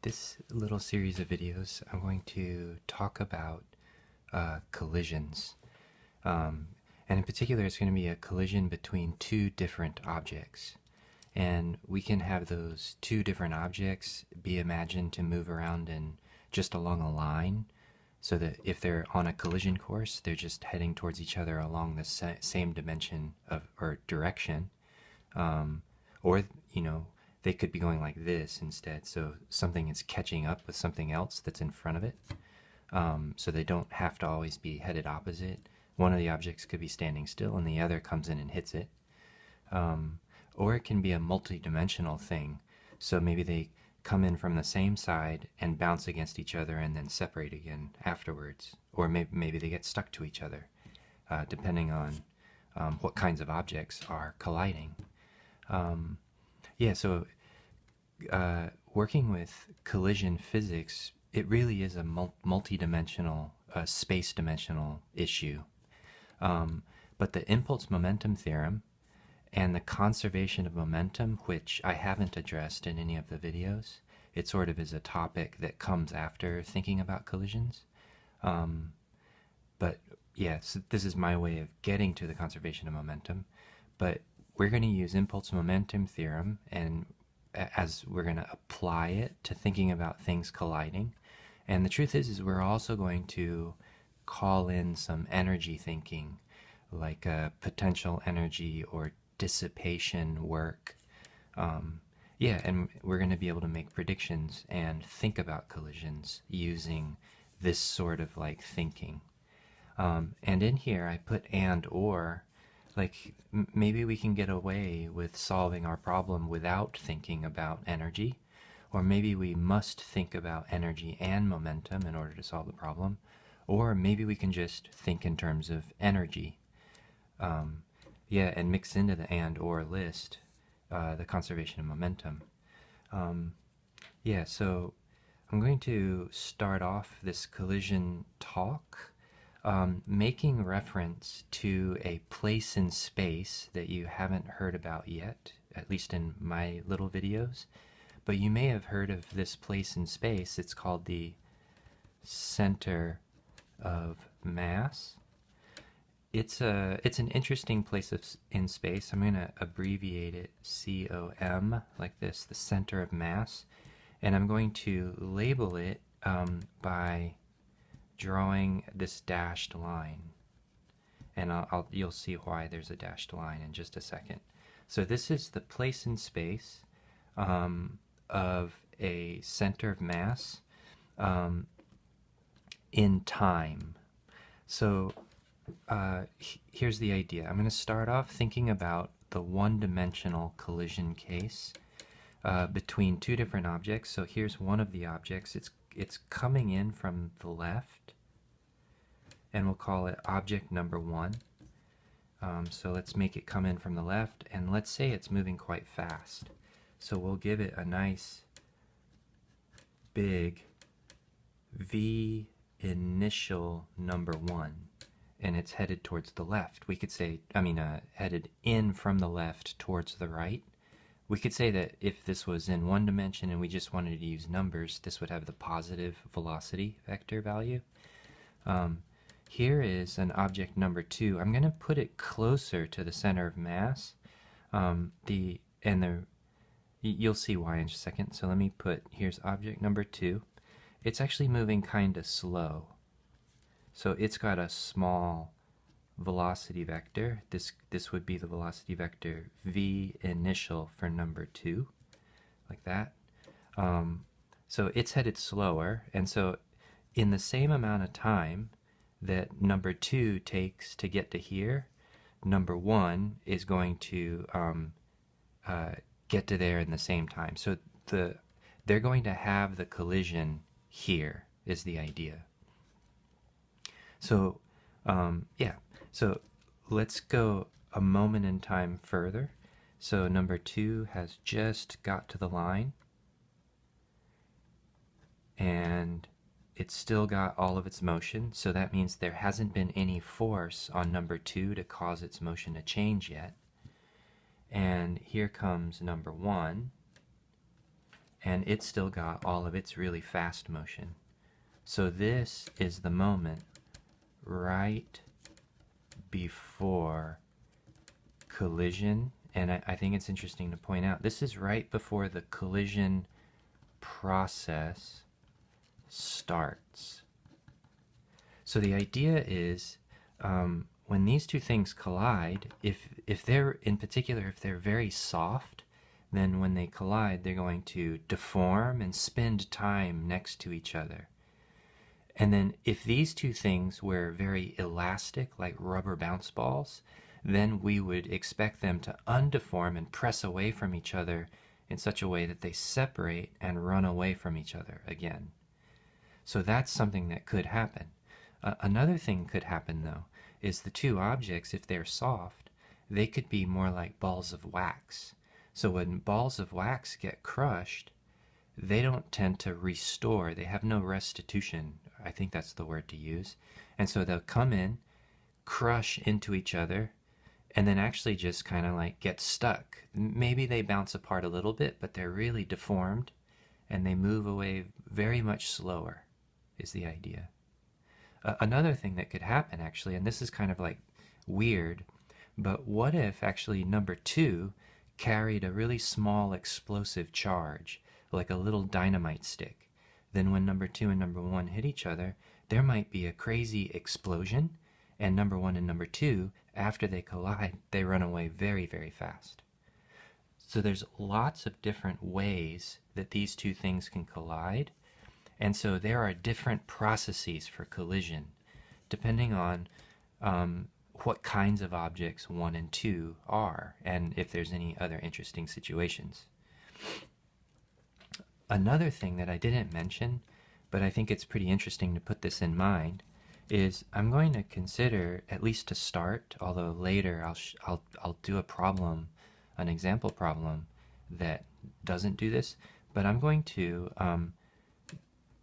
This little series of videos, I'm going to talk about collisions. Um, and in particular, it's going to be a collision between two different objects. And we can have those two different objects be imagined to move around in just along a line, so that if they're on a collision course, they're just heading towards each other along the same dimension of or direction. Um, or, you know, they could be going like this instead, so something is catching up with something else that's in front of it. So they don't have to always be headed opposite. One of the objects could be standing still and the other comes in and hits it. Or it can be a multi-dimensional thing. So maybe they come in from the same side and bounce against each other and then separate again afterwards. Or maybe they get stuck to each other, depending on what kinds of objects are colliding. So working with collision physics, it really is a multi-dimensional, space-dimensional issue. But the impulse momentum theorem and the conservation of momentum, which I haven't addressed in any of the videos, it sort of is a topic that comes after thinking about collisions. But yes, this is my way of getting to the conservation of momentum. But we're going to use impulse momentum theorem, and as we're going to apply it to thinking about things colliding. And the truth is we're also going to call in some energy thinking, like potential energy or dissipation work. And we're going to be able to make predictions and think about collisions using this sort of like thinking. And in here I put and or, like maybe we can get away with solving our problem without thinking about energy, or maybe we must think about energy and momentum in order to solve the problem, or maybe we can just think in terms of energy. And mix into the and or list the conservation of momentum. So I'm going to start off this collision talk making reference to a place in space that you haven't heard about yet, at least in my little videos. But you may have heard of this place in space. It's called the center of mass. It's an interesting place in space. I'm going to abbreviate it COM, like this, the center of mass. And I'm going to label it by drawing this dashed line. And you'll see why there's a dashed line in just a second. So this is the place in space of a center of mass in time. So here's the idea. I'm going to start off thinking about the one-dimensional collision case between two different objects. So here's one of the objects. It's coming in from the left, and we'll call it object number 1. So let's make it come in from the left, and let's say it's moving quite fast. So we'll give it a nice big V initial number 1, and it's headed towards the left. We could say, headed in from the left towards the right. We could say that if this was in one dimension and we just wanted to use numbers, this would have the positive velocity vector value. Here is an object number 2. I'm going to put it closer to the center of mass. You'll see why in just a second. So let me here's object number 2. It's actually moving kind of slow. So it's got a small velocity vector. This would be the velocity vector V initial for number 2, like that. So it's headed slower, and so in the same amount of time that number 2 takes to get to here, number 1 is going to get to there in the same time. So they're going to have the collision here, is the idea. So so let's go a moment in time further. So number 2 has just got to the line, and it's still got all of its motion, so that means there hasn't been any force on number 2 to cause its motion to change yet. And here comes number 1, and it's still got all of its really fast motion. So this is the moment right before collision, and I think it's interesting to point out, this is right before the collision process starts. So the idea is, when these two things collide, if they're, in particular, if they're very soft, then when they collide, they're going to deform and spend time next to each other. And then if these two things were very elastic, like rubber bounce balls, then we would expect them to undeform and press away from each other in such a way that they separate and run away from each other again. So that's something that could happen. Another thing could happen, though, is the two objects, if they're soft, they could be more like balls of wax. So when balls of wax get crushed, they don't tend to restore. They have no restitution. I think that's the word to use. And so they'll come in, crush into each other, and then actually just kind of like get stuck. Maybe they bounce apart a little bit, but they're really deformed, and they move away very much slower, is the idea. Another thing that could happen, actually, and this is kind of like weird, but what if actually number 2 carried a really small explosive charge, like a little dynamite stick? Then when number 2 and number 1 hit each other, there might be a crazy explosion, and number 1 and number 2, after they collide, they run away very, very fast. So there's lots of different ways that these two things can collide, and so there are different processes for collision, depending on what kinds of objects 1 and 2 are, and if there's any other interesting situations. Another thing that I didn't mention, but I think it's pretty interesting to put this in mind, is I'm going to consider, at least to start, although later I'll do a problem, an example problem that doesn't do this, but I'm going to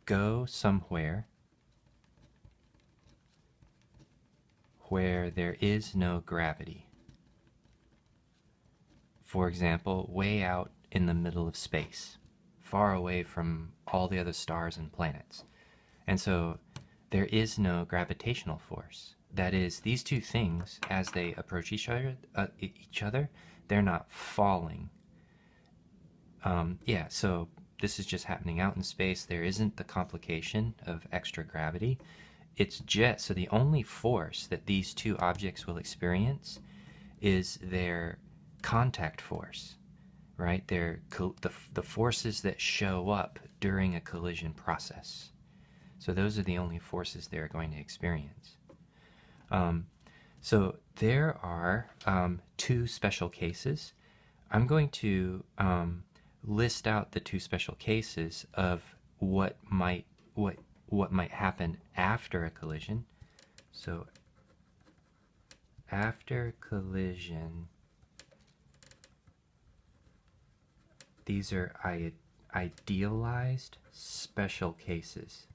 go somewhere where there is no gravity. For example, way out in the middle of space, far away from all the other stars and planets. And so there is no gravitational force. That is, these two things, as they approach each other, they're not falling. So this is just happening out in space. There isn't the complication of extra gravity. It's just, so the only force that these two objects will experience is their contact force, right? The forces that show up during a collision process. So those are the only forces they're going to experience. So there are 2 special cases. I'm going to list out the 2 special cases of what might happen after a collision. So after collision, these are idealized special cases.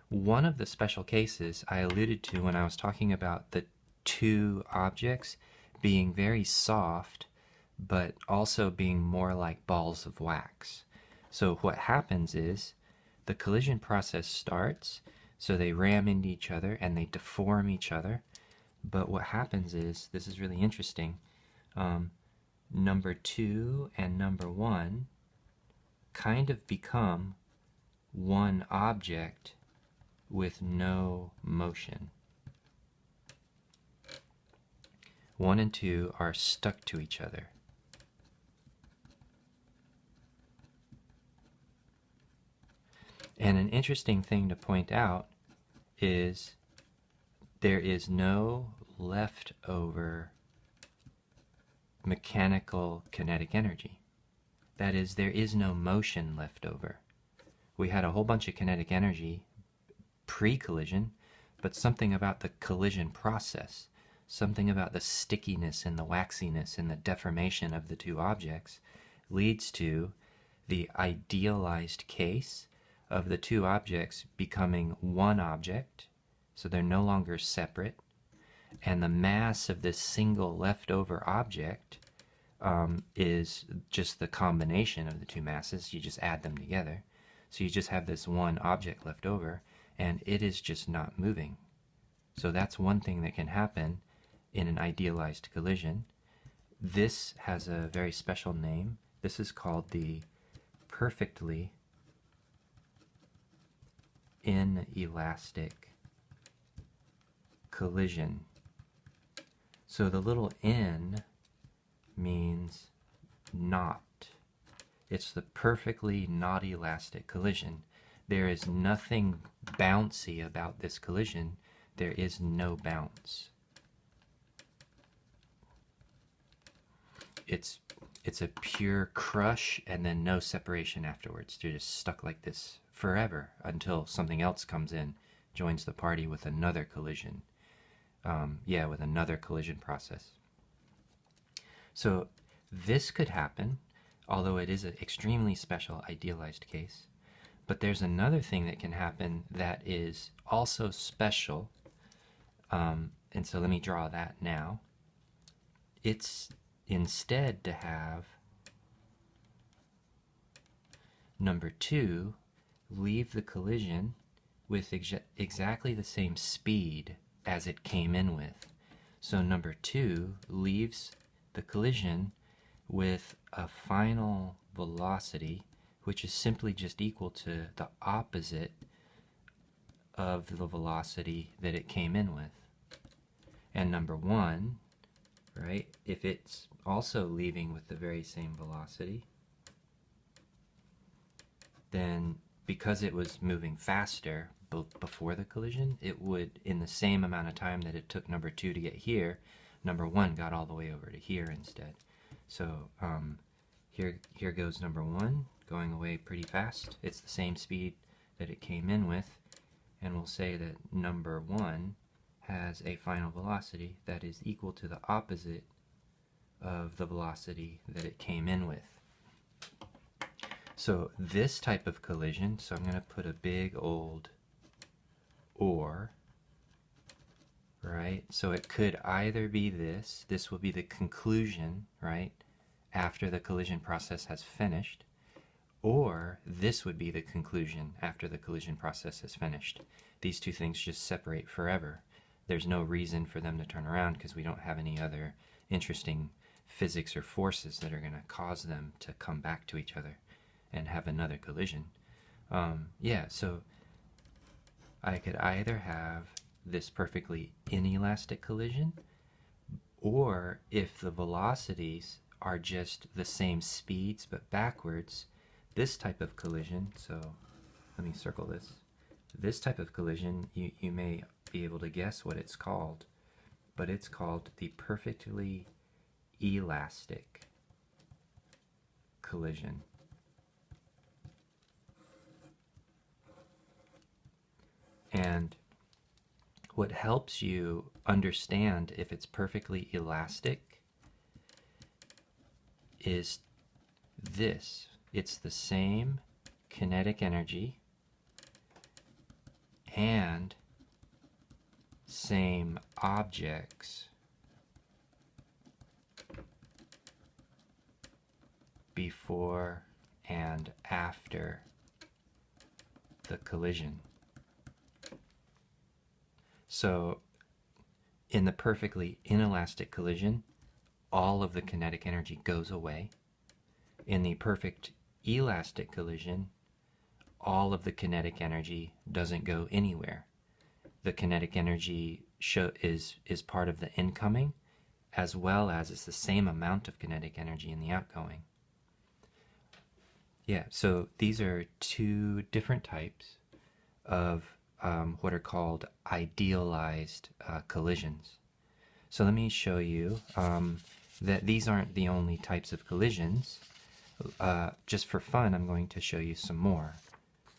One of the special cases I alluded to when I was talking about the 2 objects being very soft, but also being more like balls of wax. So what happens is the collision process starts, so they ram into each other and they deform each other. But what happens is, this is really interesting, number 2 and number 1 kind of become one object with no motion. 1 and 2 are stuck to each other. And an interesting thing to point out is there is no leftover mechanical kinetic energy. That is, there is no motion left over. We had a whole bunch of kinetic energy pre-collision, but something about the collision process, something about the stickiness and the waxiness and the deformation of the 2 objects leads to the idealized case of the 2 objects becoming one object, so they're no longer separate, and the mass of this single leftover object is just the combination of the two masses. You just add them together. So you just have this one object left over, and it is just not moving. So that's one thing that can happen in an idealized collision. This has a very special name. This is called the perfectly inelastic collision. So the little n means not. It's the perfectly not elastic collision. There is nothing bouncy about this collision. There is no bounce. It's a pure crush and then no separation afterwards. They're just stuck like this forever until something else comes in, joins the party with another collision. With another collision process. So this could happen, although it is an extremely special idealized case. But there's another thing that can happen that is also special. And so let me draw that now. It's instead to have number 2 leave the collision with exactly the same speed as it came in with. So number 2 leaves the collision with a final velocity which is simply just equal to the opposite of the velocity that it came in with. And number 1, right, if it's also leaving with the very same velocity, then because it was moving faster before the collision, it would, in the same amount of time that it took number 2 to get here, number 1 got all the way over to here instead. So here goes number 1 going away pretty fast. It's the same speed that it came in with, and we'll say that number 1 has a final velocity that is equal to the opposite of the velocity that it came in with. So this type of collision, so I'm going to put a big old or, right? So it could either be this will be the conclusion, right, after the collision process has finished, or this would be the conclusion after the collision process has finished. These two things just separate forever. There's no reason for them to turn around because we don't have any other interesting physics or forces that are going to cause them to come back to each other and have another collision. So I could either have this perfectly inelastic collision, or if the velocities are just the same speeds but backwards, this type of collision, so let me circle this. This type of collision, you may be able to guess what it's called, but it's called the perfectly elastic collision. And what helps you understand if it's perfectly elastic is this. It's the same kinetic energy and same objects before and after the collision. So in the perfectly inelastic collision, all of the kinetic energy goes away. In the perfect elastic collision, all of the kinetic energy doesn't go anywhere. The kinetic energy is part of the incoming, as well as it's the same amount of kinetic energy in the outgoing. Yeah, so these are two different types of what are called idealized collisions. So let me show you that these aren't the only types of collisions. Just for fun, I'm going to show you some more.